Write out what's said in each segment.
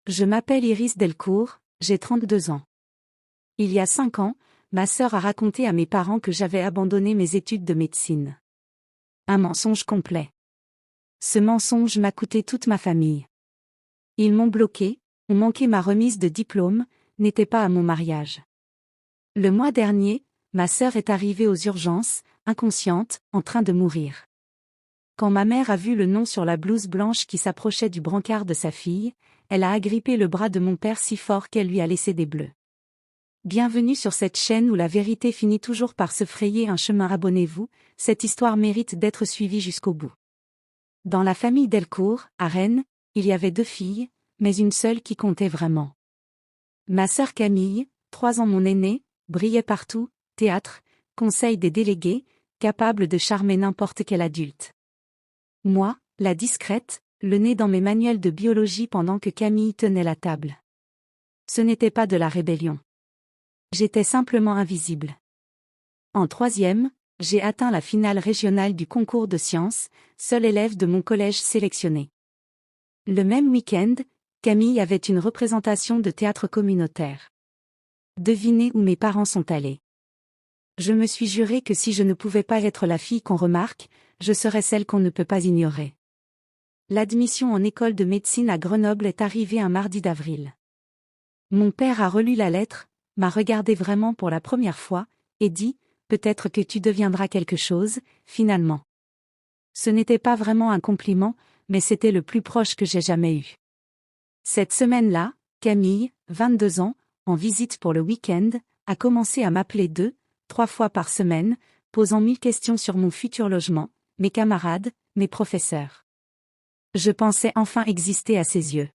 Je m'appelle Iris Delcourt, j'ai 32 ans. Il y a 5 ans, ma sœur a raconté à mes parents que j'avais abandonné mes études de médecine. Un mensonge complet. Ce mensonge m'a coûté toute ma famille. Ils m'ont bloqué, ont manqué ma remise de diplôme, n'étaient pas à mon mariage. Le mois dernier, ma sœur est arrivée aux urgences, inconsciente, en train de mourir. Quand ma mère a vu le nom sur la blouse blanche qui s'approchait du brancard de sa fille, elle a agrippé le bras de mon père si fort qu'elle lui a laissé des bleus. Bienvenue sur cette chaîne où la vérité finit toujours par se frayer un chemin. Abonnez-vous, cette histoire mérite d'être suivie jusqu'au bout. Dans la famille Delcourt, à Rennes, il y avait 2 filles, mais une seule qui comptait vraiment. Ma sœur Camille, 3 ans mon aînée, brillait partout, théâtre, conseil des délégués, capable de charmer n'importe quel adulte. Moi, la discrète, le nez dans mes manuels de biologie pendant que Camille tenait la table. Ce n'était pas de la rébellion. J'étais simplement invisible. En 3e, j'ai atteint la finale régionale du concours de sciences, seul élève de mon collège sélectionné. Le même week-end, Camille avait une représentation de théâtre communautaire. Devinez où mes parents sont allés. Je me suis juré que si je ne pouvais pas être la fille qu'on remarque, je serais celle qu'on ne peut pas ignorer. L'admission en école de médecine à Grenoble est arrivée un mardi d'avril. Mon père a relu la lettre, m'a regardé vraiment pour la première fois, et dit « Peut-être que tu deviendras quelque chose, finalement ». Ce n'était pas vraiment un compliment, mais c'était le plus proche que j'ai jamais eu. Cette semaine-là, Camille, 22 ans, en visite pour le week-end, a commencé à m'appeler 2-3 fois par semaine, posant 1000 questions sur mon futur logement, mes camarades, mes professeurs. Je pensais enfin exister à ses yeux.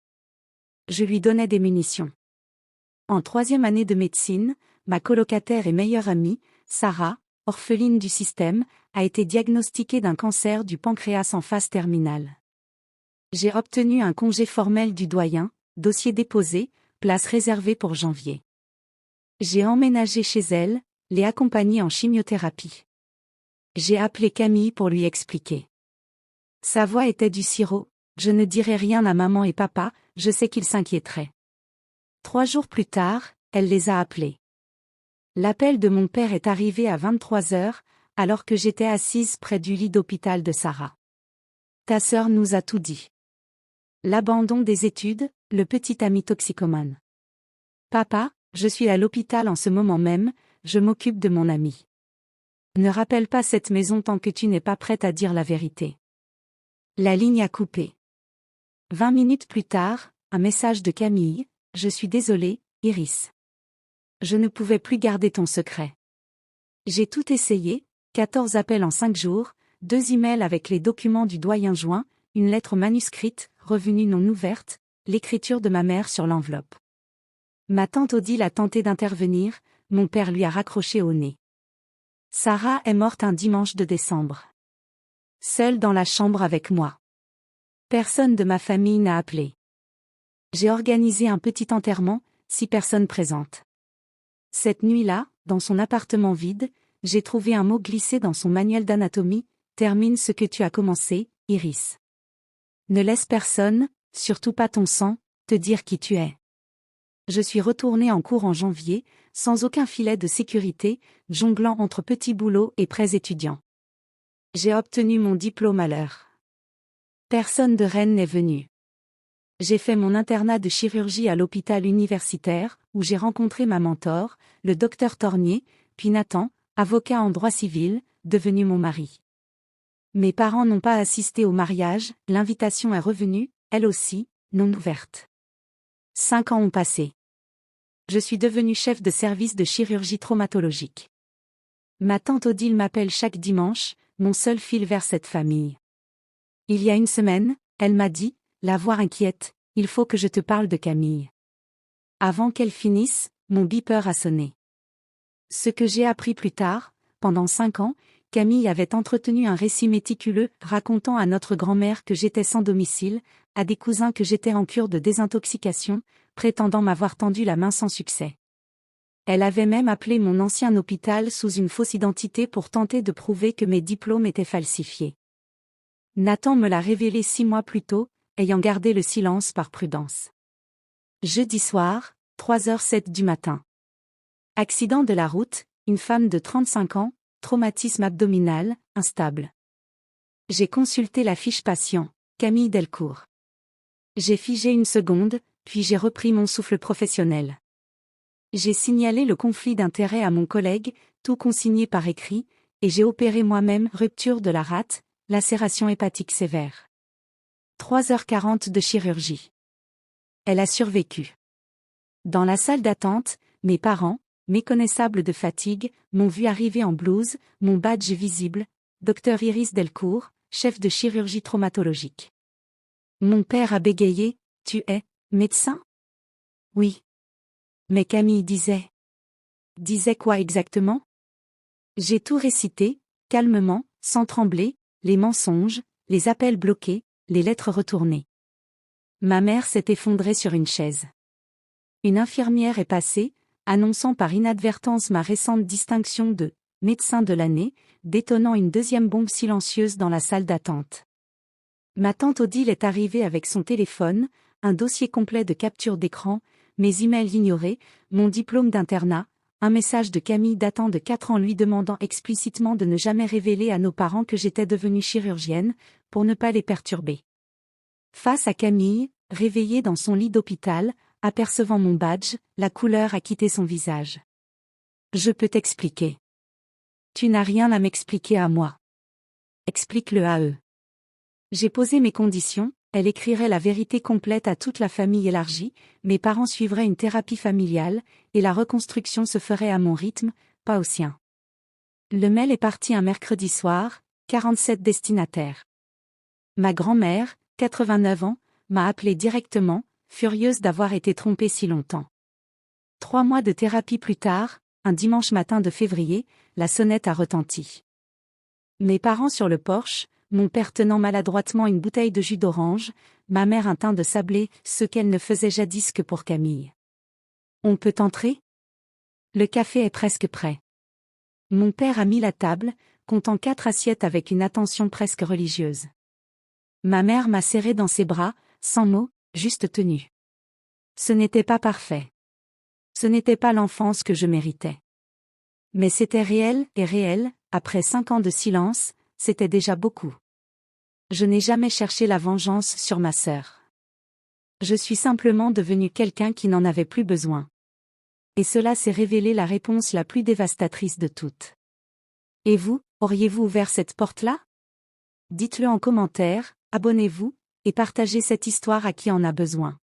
Je lui donnais des munitions. En 3e année de médecine, ma colocataire et meilleure amie, Sarah, orpheline du système, a été diagnostiquée d'un cancer du pancréas en phase terminale. J'ai obtenu un congé formel du doyen, dossier déposé, place réservée pour janvier. J'ai emménagé chez elle, l'ai accompagnée en chimiothérapie. J'ai appelé Camille pour lui expliquer. Sa voix était du sirop, je ne dirai rien à maman et papa, je sais qu'ils s'inquiéteraient. 3 jours plus tard, elle les a appelés. L'appel de mon père est arrivé à 23h, alors que j'étais assise près du lit d'hôpital de Sarah. Ta sœur nous a tout dit. L'abandon des études, le petit ami toxicomane. Papa, je suis à l'hôpital en ce moment même, je m'occupe de mon ami. Ne rappelle pas cette maison tant que tu n'es pas prête à dire la vérité. La ligne a coupé. 20 minutes plus tard, un message de Camille, je suis désolée, Iris. Je ne pouvais plus garder ton secret. J'ai tout essayé, 14 appels en 5 jours, 2 emails avec les documents du doyen joint, une lettre manuscrite, revenue non ouverte, l'écriture de ma mère sur l'enveloppe. Ma tante Odile a tenté d'intervenir, mon père lui a raccroché au nez. Sarah est morte un dimanche de décembre. Seule dans la chambre avec moi. Personne de ma famille n'a appelé. J'ai organisé un petit enterrement, 6 personnes présentes. Cette nuit-là, dans son appartement vide, j'ai trouvé un mot glissé dans son manuel d'anatomie, termine ce que tu as commencé, Iris. Ne laisse personne, surtout pas ton sang, te dire qui tu es. Je suis retournée en cours en janvier, sans aucun filet de sécurité, jonglant entre petits boulots et prêts étudiants. J'ai obtenu mon diplôme à l'heure. Personne de Rennes n'est venu. J'ai fait mon internat de chirurgie à l'hôpital universitaire, où j'ai rencontré ma mentor, le docteur Tornier, puis Nathan, avocat en droit civil, devenu mon mari. Mes parents n'ont pas assisté au mariage, l'invitation est revenue, elle aussi, non ouverte. 5 ans ont passé. Je suis devenue chef de service de chirurgie traumatologique. Ma tante Odile m'appelle chaque dimanche, mon seul fil vers cette famille. Il y a une semaine, elle m'a dit, la voix inquiète, il faut que je te parle de Camille. Avant qu'elle finisse, mon beeper a sonné. Ce que j'ai appris plus tard, pendant 5 ans, Camille avait entretenu un récit méticuleux racontant à notre grand-mère que j'étais sans domicile, à des cousins que j'étais en cure de désintoxication, prétendant m'avoir tendu la main sans succès. Elle avait même appelé mon ancien hôpital sous une fausse identité pour tenter de prouver que mes diplômes étaient falsifiés. Nathan me l'a révélé 6 mois plus tôt, ayant gardé le silence par prudence. Jeudi soir, 3h07 du matin. Accident de la route, une femme de 35 ans, traumatisme abdominal, instable. J'ai consulté la fiche patient, Camille Delcourt. J'ai figé une seconde, puis j'ai repris mon souffle professionnel. J'ai signalé le conflit d'intérêts à mon collègue, tout consigné par écrit, et j'ai opéré moi-même rupture de la rate, lacération hépatique sévère. 3h40 de chirurgie. Elle a survécu. Dans la salle d'attente, mes parents, méconnaissables de fatigue, m'ont vu arriver en blouse, mon badge visible, Dr Iris Delcourt, chef de chirurgie traumatologique. Mon père a bégayé, « Tu es médecin ?» Oui. Mais Camille disait. Disait quoi exactement? J'ai tout récité, calmement, sans trembler, les mensonges, les appels bloqués, les lettres retournées. Ma mère s'est effondrée sur une chaise. Une infirmière est passée, annonçant par inadvertance ma récente distinction de « médecin de l'année », détonnant une deuxième bombe silencieuse dans la salle d'attente. Ma tante Odile est arrivée avec son téléphone, un dossier complet de capture d'écran, mes emails ignorés, mon diplôme d'internat, un message de Camille datant de 4 ans lui demandant explicitement de ne jamais révéler à nos parents que j'étais devenue chirurgienne, pour ne pas les perturber. Face à Camille, réveillée dans son lit d'hôpital, apercevant mon badge, la couleur a quitté son visage. Je peux t'expliquer. Tu n'as rien à m'expliquer à moi. Explique-le à eux. J'ai posé mes conditions, elle écrirait la vérité complète à toute la famille élargie, mes parents suivraient une thérapie familiale, et la reconstruction se ferait à mon rythme, pas au sien. Le mail est parti un mercredi soir, 47 destinataires. Ma grand-mère, 89 ans, m'a appelé directement, furieuse d'avoir été trompée si longtemps. 3 mois de thérapie plus tard, un dimanche matin de février, la sonnette a retenti. Mes parents sur le porche, mon père tenant maladroitement une bouteille de jus d'orange, ma mère un teint de sablé, ce qu'elle ne faisait jadis que pour Camille. On peut entrer? Le café est presque prêt. Mon père a mis la table, comptant 4 assiettes avec une attention presque religieuse. Ma mère m'a serré dans ses bras, sans mots, juste tenue. Ce n'était pas parfait. Ce n'était pas l'enfance que je méritais. Mais c'était réel, et réel, après 5 ans de silence, c'était déjà beaucoup. Je n'ai jamais cherché la vengeance sur ma sœur. Je suis simplement devenue quelqu'un qui n'en avait plus besoin. Et cela s'est révélé la réponse la plus dévastatrice de toutes. Et vous, auriez-vous ouvert cette porte-là? Dites-le en commentaire, abonnez-vous, et partagez cette histoire à qui en a besoin.